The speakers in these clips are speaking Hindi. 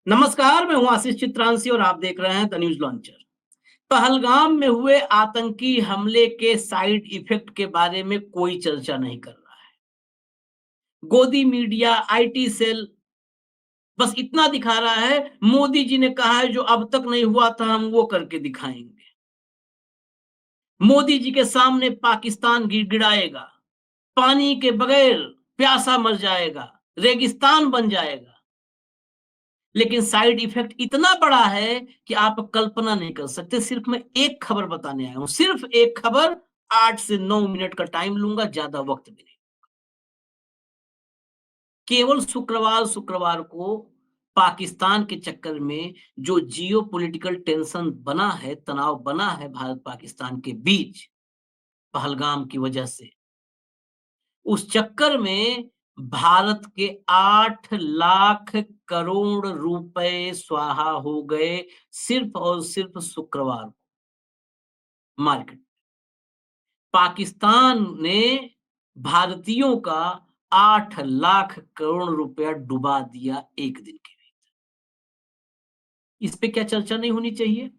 नमस्कार, मैं हूं आशीष चित्रांशी और आप देख रहे हैं द न्यूज लॉन्चर। पहलगाम में हुए आतंकी हमले के साइड इफेक्ट के बारे में कोई चर्चा नहीं कर रहा है। गोदी मीडिया, आईटी सेल बस इतना दिखा रहा है, मोदी जी ने कहा है जो अब तक नहीं हुआ था हम वो करके दिखाएंगे। मोदी जी के सामने पाकिस्तान गिड़गिड़ाएगा, पानी के बगैर प्यासा मर जाएगा, रेगिस्तान बन जाएगा। लेकिन साइड इफेक्ट इतना बड़ा है कि आप कल्पना नहीं कर सकते। सिर्फ मैं एक खबर बताने आया हूं, सिर्फ एक खबर। 8 से 9 मिनट का टाइम लूंगा, ज्यादा वक्त भी नहीं। केवल शुक्रवार शुक्रवार को पाकिस्तान के चक्कर में जो जियो पॉलिटिकल टेंशन बना है, तनाव बना है भारत पाकिस्तान के बीच पहलगाम की वजह से, उस चक्कर में भारत के 8 लाख करोड़ रुपए स्वाहा हो गए सिर्फ और सिर्फ शुक्रवार को मार्केट। पाकिस्तान ने भारतीयों का 8 लाख करोड़ रुपया डुबा दिया एक दिन के भीतर। इस पे क्या चर्चा नहीं होनी चाहिए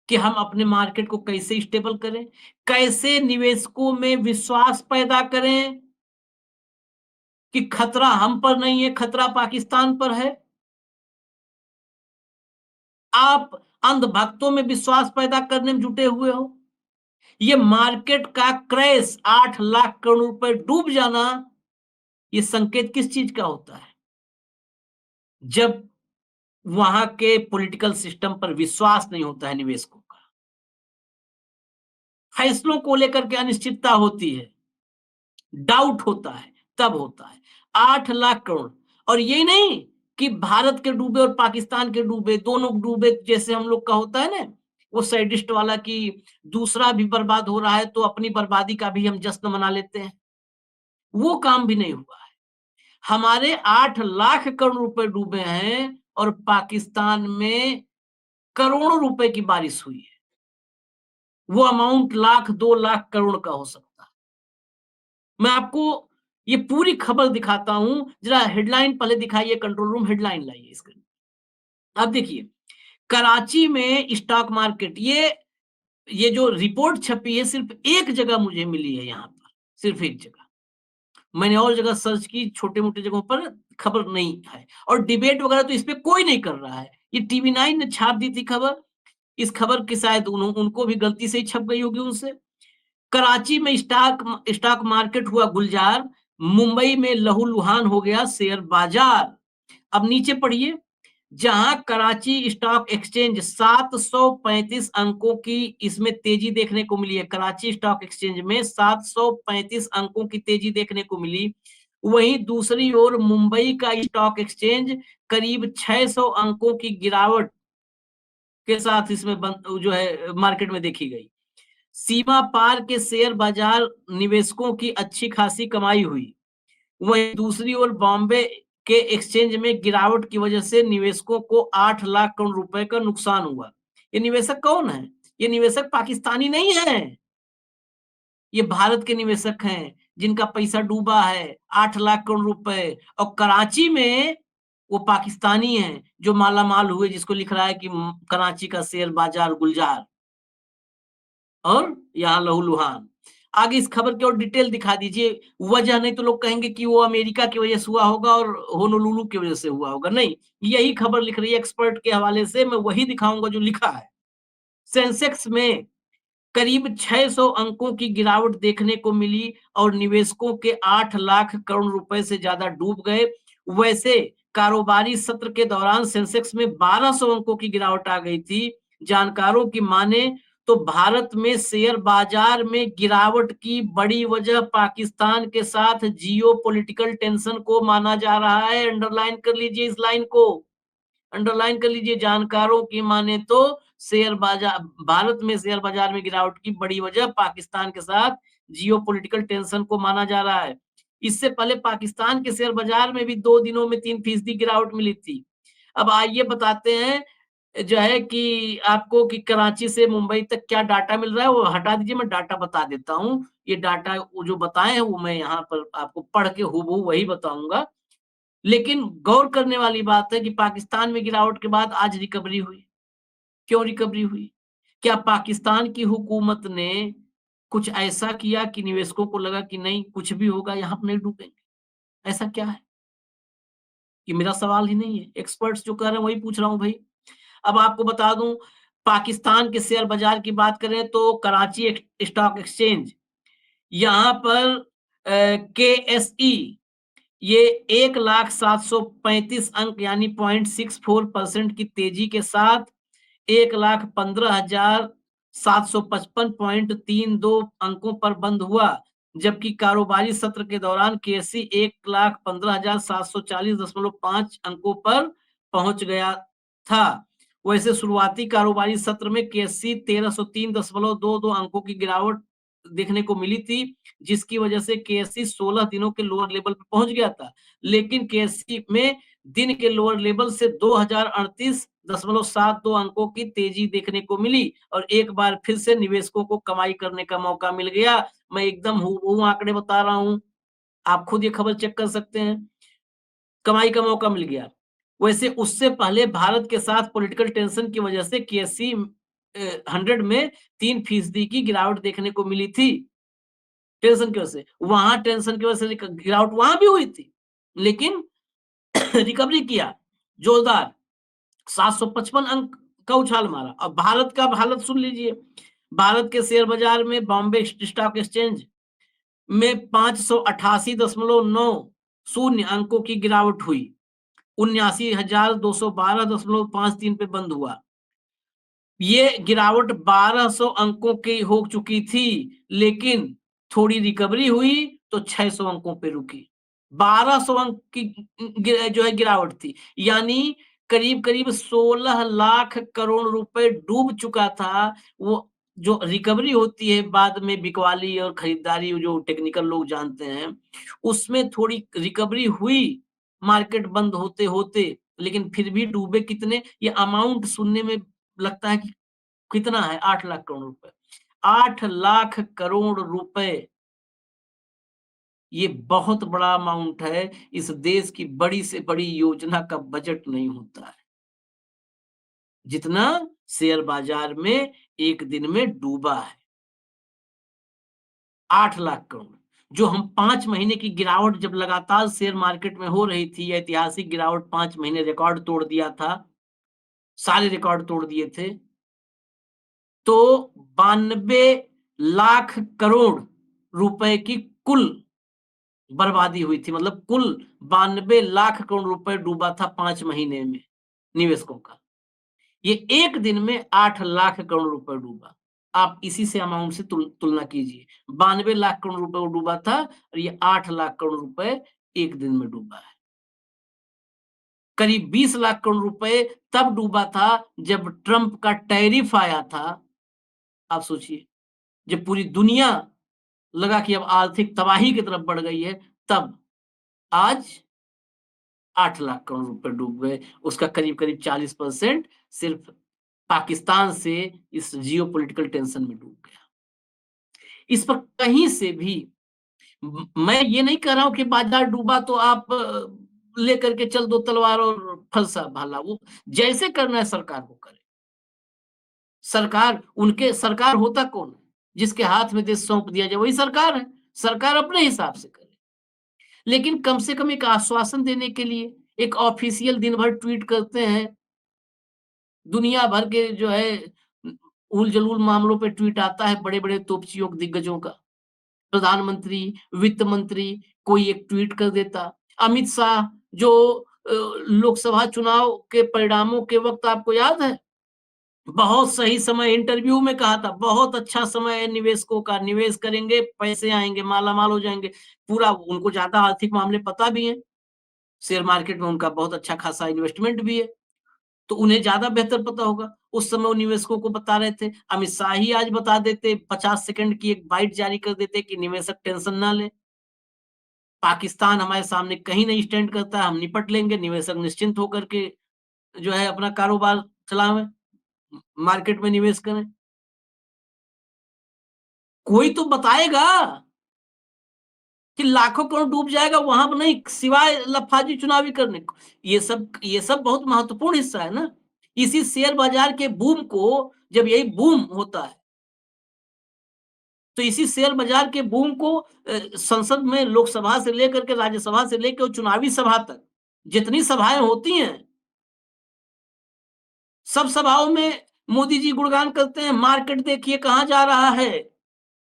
कि हम अपने मार्केट को कैसे स्टेबल करें, कैसे निवेशकों में विश्वास पैदा करें कि खतरा हम पर नहीं है, खतरा पाकिस्तान पर है। आप अंधभक्तों में विश्वास पैदा करने में जुटे हुए हो। ये मार्केट का क्रैश, 8 लाख करोड़ रुपए डूब जाना, ये संकेत किस चीज का होता है? जब वहां के पॉलिटिकल सिस्टम पर विश्वास नहीं होता है निवेशकों का, फैसलों को लेकर के अनिश्चितता होती है, डाउट होता है, तब होता है। 8 लाख करोड़। और ये नहीं कि भारत के डूबे और पाकिस्तान के डूबे, दोनों डूबे, जैसे हम लोग का होता है ना, वो सैडिस्ट वाला कि दूसरा भी बर्बाद हो रहा है तो अपनी बर्बादी का भी हम जश्न मना लेते हैं। वो काम भी नहीं हुआ है। हमारे 8 लाख करोड़ रुपए डूबे हैं और पाकिस्तान में करोड़ों रुपए की बारिश हुई है। वो अमाउंट लाख 2 लाख करोड़ का हो सकता है। मैं आपको ये पूरी खबर दिखाता हूं। जरा हेडलाइन पहले दिखाइए, कंट्रोल रूम हेडलाइन लाइए स्क्रीन। अब देखिए, कराची में स्टॉक मार्केट, ये जो रिपोर्ट छपी है सिर्फ एक जगह मुझे मिली है, यहां पर सिर्फ एक जगह। मैंने और जगह सर्च की, छोटे मोटे जगहों पर खबर नहीं है। और डिबेट वगैरह तो इस पे कोई नहीं कर रहा है। ये टीवी 9 ने छाप दी थी खबर। इस खबर की शायद उनको भी गलती से ही छप गई होगी उनसे। कराची में स्टॉक मार्केट हुआ गुलजार, मुंबई में लहूलुहान हो गया शेयर बाजार। अब नीचे पढ़िए, जहां कराची स्टॉक एक्सचेंज 735 अंकों की इसमें तेजी देखने को मिली है। कराची स्टॉक एक्सचेंज में 735 अंकों की तेजी देखने को मिली। वहीं दूसरी ओर मुंबई का स्टॉक एक्सचेंज करीब 600 अंकों की गिरावट के साथ इसमें जो है मार्केट में देखी गई। सीमा पार के शेयर बाजार, निवेशकों की अच्छी खासी कमाई हुई। वहीं दूसरी ओर बॉम्बे के एक्सचेंज में गिरावट की वजह से निवेशकों को 8 लाख करोड़ रुपए का नुकसान हुआ। ये निवेशक कौन है? ये निवेशक पाकिस्तानी नहीं है, ये भारत के निवेशक हैं जिनका पैसा डूबा है 8 लाख करोड़ रुपए। और कराची में वो पाकिस्तानी हैं जो माला माल हुए, जिसको लिख रहा है कि कराची का शेयर बाजार गुलजार और यहाँ लहूलुहान। आगे इस खबर की और डिटेल दिखा दीजिए। वजह नहीं तो लोग कहेंगे कि वो अमेरिका की वजह से हुआ होगा और होनोलुलु की वजह से हुआ होगा। नहीं, यही खबर लिख रही है एक्सपर्ट के हवाले से, मैं वही दिखाऊंगा जो लिखा है। सेंसेक्स में करीब 600 अंकों की गिरावट देखने को मिली और निवेशकों के 8 लाख करोड़ रुपए से ज्यादा डूब गए। वैसे कारोबारी सत्र के दौरान सेंसेक्स में 1200 अंकों की गिरावट आ गई थी। जानकारों की माने तो भारत में शेयर बाजार में गिरावट की बड़ी वजह पाकिस्तान के साथ जियो पॉलिटिकल टेंशन को माना जा रहा है। अंडरलाइन कर लीजिए इस लाइन को, अंडरलाइन कर लीजिए। जानकारों की माने तो शेयर बाजार, भारत में शेयर बाजार में गिरावट की बड़ी वजह पाकिस्तान के साथ जियो पॉलिटिकल टेंशन को माना जा रहा है। इससे पहले पाकिस्तान के शेयर बाजार में भी 2 दिनों में 3% गिरावट मिली थी। अब आइए बताते हैं जो है कि आपको कि कराची से मुंबई तक क्या डाटा मिल रहा है। वो हटा दीजिए, मैं डाटा बता देता हूँ। ये डाटा वो जो बताए हैं वो मैं यहाँ पर आपको पढ़ के हूबहू वही बताऊंगा। लेकिन गौर करने वाली बात है कि पाकिस्तान में गिरावट के बाद आज रिकवरी हुई। क्यों रिकवरी हुई? क्या पाकिस्तान की हुकूमत ने कुछ ऐसा किया कि निवेशकों को लगा कि नहीं कुछ भी होगा यहाँ पे नहीं डूबेंगे? ऐसा क्या है? ये मेरा सवाल ही नहीं है, एक्सपर्ट्स जो कह रहे हैं वही पूछ रहा हूँ भई। अब आपको बता दूँ पाकिस्तान के शेयर बाज़ार की बात करें तो कराची स्टॉक एक्सचेंज यहाँ पर केएसई ये 1,0735 अंक यानी 0.64% की तेजी के साथ 1,15,755.32 अंकों पर बंद हुआ, जबकि कारोबारी सत्र के दौरान केएसई 1,15,740.5 अंकों पर पहुंच गया था। वैसे शुरुआती कारोबारी सत्र में केएसई 1,303.22 अंकों की गिरावट देखने को मिली थी, जिसकी वजह से केएसई 16 दिनों के लोअर लेवल पर पहुंच गया था। लेकिन केएसई में दिन के लोअर लेवल से 2038.72 अंकों की तेजी देखने को मिली और एक बार फिर से निवेशकों को कमाई करने का मौका मिल गया। मैं एकदम हूबहू आंकड़े बता रहा हूं, आप खुद ये खबर चेक कर सकते हैं। कमाई का मौका मिल गया। वैसे उससे पहले भारत के साथ पॉलिटिकल टेंशन की वजह से केएसई 100 में 3% की गिरावट देखने को मिली थी। टेंशन की वजह से वहां टेंशन की वजह से गिरावट वहां भी हुई थी, लेकिन रिकवरी किया जोरदार 755 अंक का उछाल मारा। अब भारत का हालत सुन लीजिए। भारत के शेयर बाजार में बॉम्बे स्टॉक एक्सचेंज में 588.90 अंकों की गिरावट हुई, 79,212.53 पे बंद हुआ। ये गिरावट 1200 अंकों की हो चुकी थी, लेकिन थोड़ी रिकवरी हुई तो 600 अंकों पे रुकी। 1200 अंक की जो है गिरावट थी, यानी करीब-करीब 16 लाख करोड़ रुपए डूब चुका था। वो जो रिकवरी होती है बाद में बिकवाली और खरीदारी जो टेक्निकल लोग जानते हैं, उसमें थोड़ी रिकवरी हुई मार्केट बंद होते-होते, लेकिन फिर भी डूबे कितने? ये अमाउंट सुनने में लगता है कि कितना है 8 लाख करोड़ रुपए। 8 लाख करोड़ रुपए ये बहुत बड़ा अमाउंट है। इस देश की बड़ी से बड़ी योजना का बजट नहीं होता है, जितना शेयर बाजार में एक दिन में डूबा है। 8 लाख करोड़। जो हम 5 महीने की गिरावट जब लगातार शेयर मार्केट में हो रही थी, ऐतिहासिक गिरावट 5 महीने रिकॉर्ड तोड़ दिया था, सारे रिकॉर्ड तोड़ दिए थे। तो 92 लाख करोड़ रुपए की कुल बर्बादी हुई थी, मतलब कुल 92 लाख करोड़ रुपए डूबा था 5 महीने में निवेशकों का। ये एक दिन में 8 लाख करोड़ रुपए डूबा। आप इसी से अमाउंट से तुलना कीजिए। 92 लाख करोड़ रुपए वो डूबा था और ये 8 लाख करोड़ रुपए एक दिन में डूबा है। करीब 20 लाख करोड़ रुपए तब डूबा था जब ट्रंप का टैरिफ आया था। आप सोचिए, जब पूरी दुनिया लगा कि अब आर्थिक तबाही की तरफ बढ़ गई है, तब आज 8 लाख करोड़ रुपए डूब गए। उसका करीब-करीब 40% सिर्फ पाकिस्तान से इस जियोपॉलिटिकल टेंशन में डूब गया। इस पर कहीं से भी मैं ये नहीं कह रहा हूँ कि बाजार डूबा तो आप लेकर के चल दो तलवार और फलसा भाला, वो जैसे करना है सरकार को करे। सरकार होता कौन है? जिसके हाथ में देश सौंप दिया जाए वही सरकार है। सरकार अपने हिसाब से करे। लेकिन कम से कम एक आश्वासन देने के लिए एक ऑफिशियल दिन भर ट्वीट करते हैं, दुनिया भर के जो है उल-जलूल मामलों पे ट्वीट आता है बड़े-बड़े तोपचियों दिग्गजों का। प्रधानमंत्री, वित्त मंत्री कोई एक ट्वीट कर देता। अमित शाह जो लोकसभा चुनाव के परिणामों के वक़्त आपको याद है? बहुत सही समय इंटरव्यू में कहा था, बहुत अच्छा समय है निवेशकों का, निवेश करेंगे, पैसे आएँगे, माला-माल हो जाएँगे। पूरा उनको ज़्यादा आर्थिक मामले पता भी हैं। शेयर मार्केट में उनका बहुत अच्छा खासा इन्वेस्टमेंट भी है। तो उन्हें ज़्यादा बेहतर पता होगा। उस समय वो निवेशकों को बता रहे थे। अमित शाह ही आज बता देते, 50 सेकंड की एक बाइट जारी कर देते कि निवेशक टेंशन ना लें। पाकिस्तान हमारे सामने कहीं नहीं स्टैंड करता है, हम निपट लेंगे, निवेशक निश्चिंत होकर के जो है अपना कारोबार चलावें, मार्केट में निवेश करें। कोई तो बताएगा। कि लाखों करोड़ डूब जाएगा वहां पर नहीं, सिवाय लफाजी चुनावी करने को। ये सब बहुत महत्वपूर्ण हिस्सा है ना। इसी शेयर बाजार के बूम को, जब यही बूम होता है, तो इसी शेयर बाजार के बूम को संसद में, लोकसभा से लेकर के राज्यसभा से लेकर चुनावी सभा तक जितनी सभाएं होती हैं, सब सभाओं में मोदी जी गुणगान करते हैं, मार्केट देखिए कहां जा रहा है,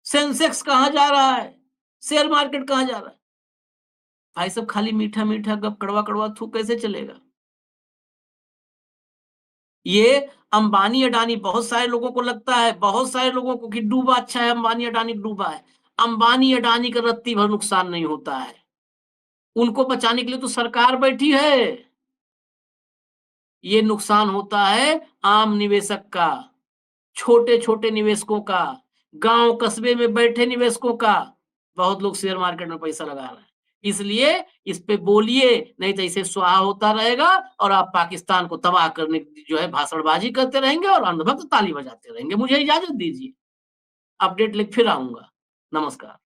सेंसेक्स कहां जा रहा है, शेयर मार्केट कहां जा रहा है। भाई सब खाली मीठा मीठा गप, कड़वा कड़वा थूक कैसे चलेगा। ये अंबानी अडानी, बहुत सारे लोगों को लगता है, बहुत सारे लोगों को, कि डूबा अच्छा है, अंबानी अडानी डूबा है। अंबानी अडानी का रत्ती भर नुकसान नहीं होता है। उनको बचाने के लिए तो सरकार बैठी है। ये नुकसान होता है आम निवेशक का, छोटे-छोटे निवेशकों का, गाँव कस्बे में बैठे निवेशकों का। बहुत लोग शेयर मार्केट में पैसा लगा रहे हैं। इसलिए इस पे बोलिए, नहीं तो इसे स्वाहा होता रहेगा और आप पाकिस्तान को तबाह करने की जो है भाषणबाजी करते रहेंगे और अंधभक्त ताली बजाते रहेंगे। मुझे इजाज़त दीजिए। अपडेट लेके फिर आऊँगा। नमस्कार।